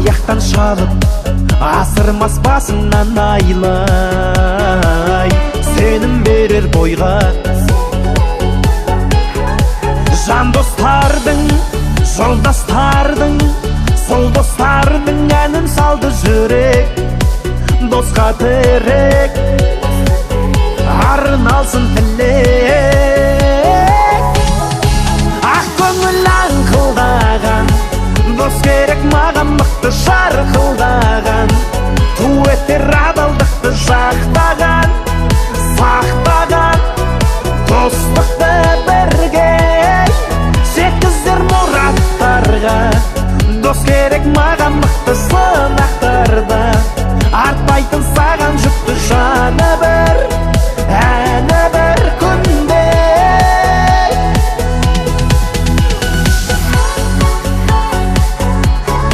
аяқтан шалып асырмас басыңнан айлай, сенім берер бойға жан достардың, жолдастардың, сол достардың әнін салды жүрек. Досқа тірек арналсын тілек. Ақ көңіл аңқылдаған дос керек маған, мықты жарқылдаған ту етер адалдықты жақтаған, сақтаған достықты бірге жеткізер мұраттарға. Дос керек маған, мықты сынақтарда артпайтын саған жүкті жаны